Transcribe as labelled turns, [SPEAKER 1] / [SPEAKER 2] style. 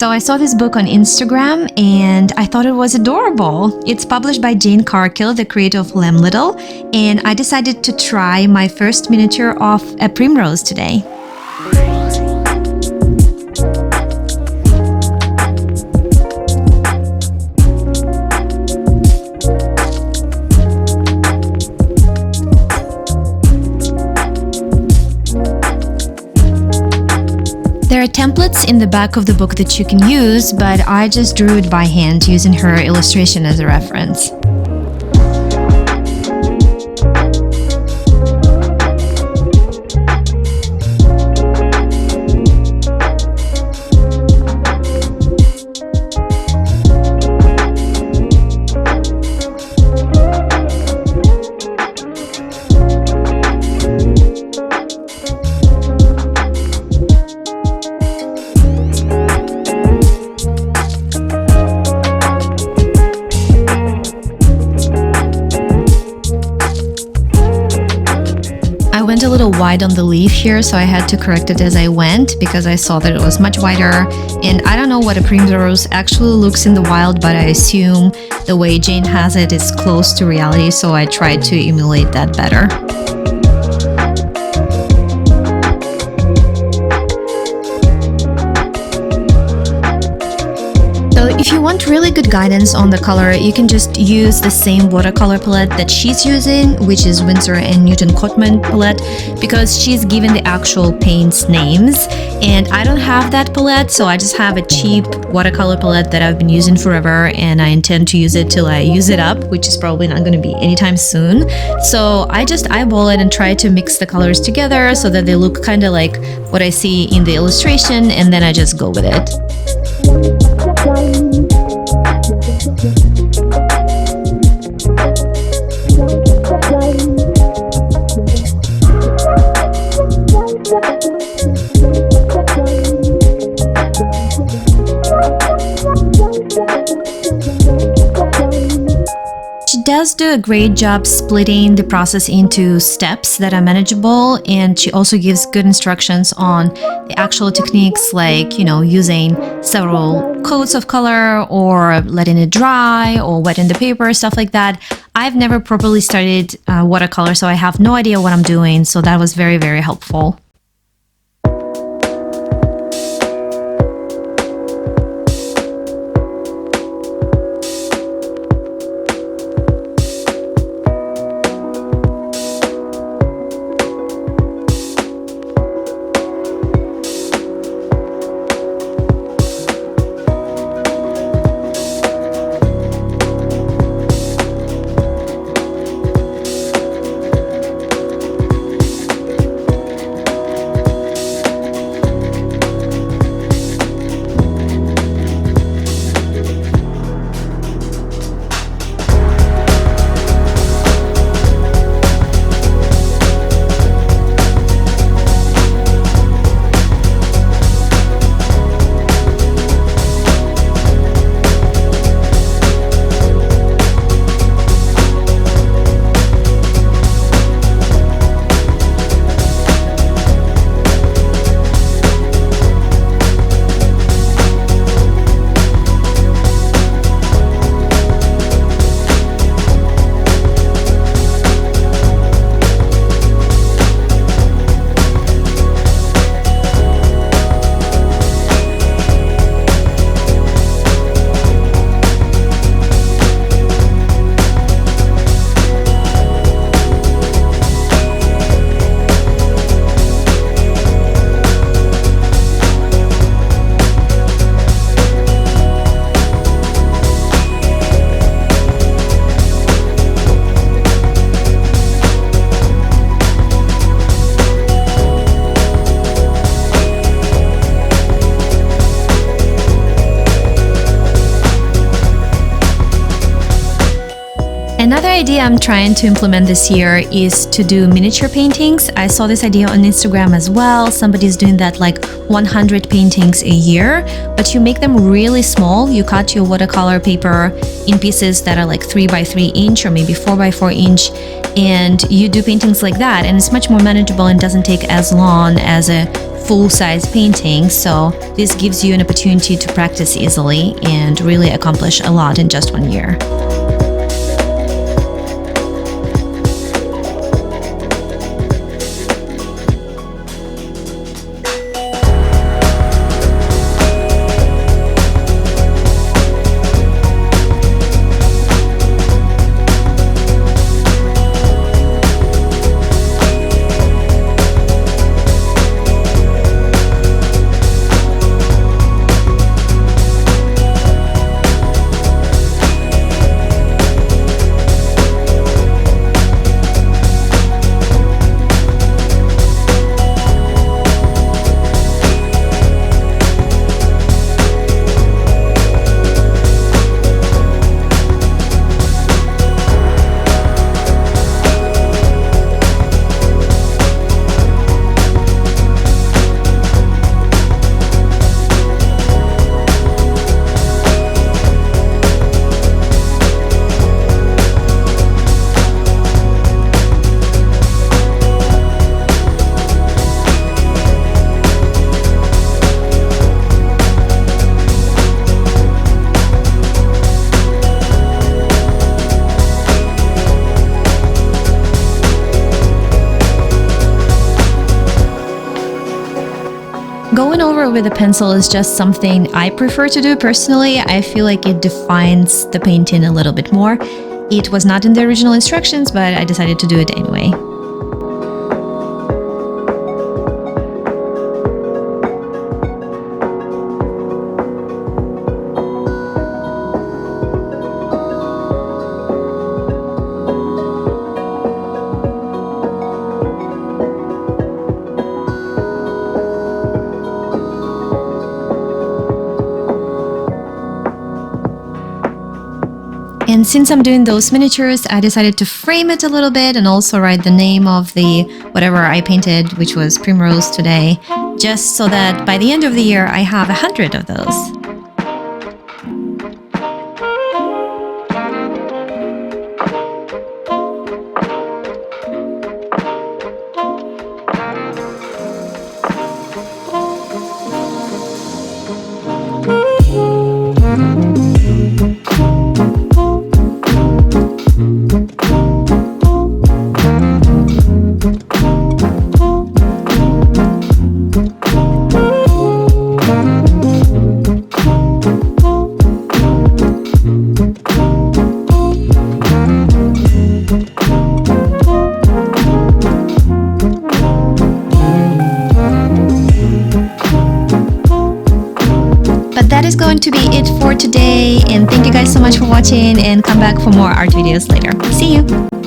[SPEAKER 1] So I saw this book on Instagram and I thought it was adorable. It's published by Carkill, the creator of Lamblittle, and I decided to try my first miniature of a primrose today. There are templates in the back of the book that you can use, but I just drew it by hand using her illustration as a reference. I went a little wide on the leaf here, so I had to correct it as I went because I saw that it was much wider, and I don't know what a primrose actually looks in the wild, but I assume the way Jane has it is close to reality, so I tried to emulate that better. So if you want really good guidance on the color, you can just use the same watercolor palette that she's using, which is Winsor and Newton Cotman palette, because she's given the actual paints names, and I don't have that palette, so I just have a cheap watercolor palette that I've been using forever, and I intend to use it till I use it up, which is probably not going to be anytime soon. So I just eyeball it and try to mix the colors together so that they look kind of like what I see in the illustration, and then I just go with it. She does do a great job splitting the process into steps that are manageable, and she also gives good instructions on the actual techniques, like, using several coats of color or letting it dry or wetting the paper, stuff like that. I've never properly studied watercolor, so I have no idea what I'm doing, so that was very, very helpful. Another idea I'm trying to implement this year is to do miniature paintings. I saw this idea on Instagram as well. Somebody's doing that, like 100 paintings a year, but you make them really small. You cut your watercolor paper in pieces that are like 3 by 3 inch or maybe 4 by 4 inch, and you do paintings like that, and it's much more manageable and doesn't take as long as a full-size painting, so this gives you an opportunity to practice easily and really accomplish a lot in just 1 year. Going over with a pencil is just something I prefer to do personally. I feel like it defines the painting a little bit more. It was not in the original instructions, but I decided to do it anyway. And since I'm doing those miniatures, I decided to frame it a little bit and also write the name of the whatever I painted, which was Primrose today, just so that by the end of the year I have 100 of those. That is going to be it for today, and thank you guys so much for watching, and come back for more art videos later. See you!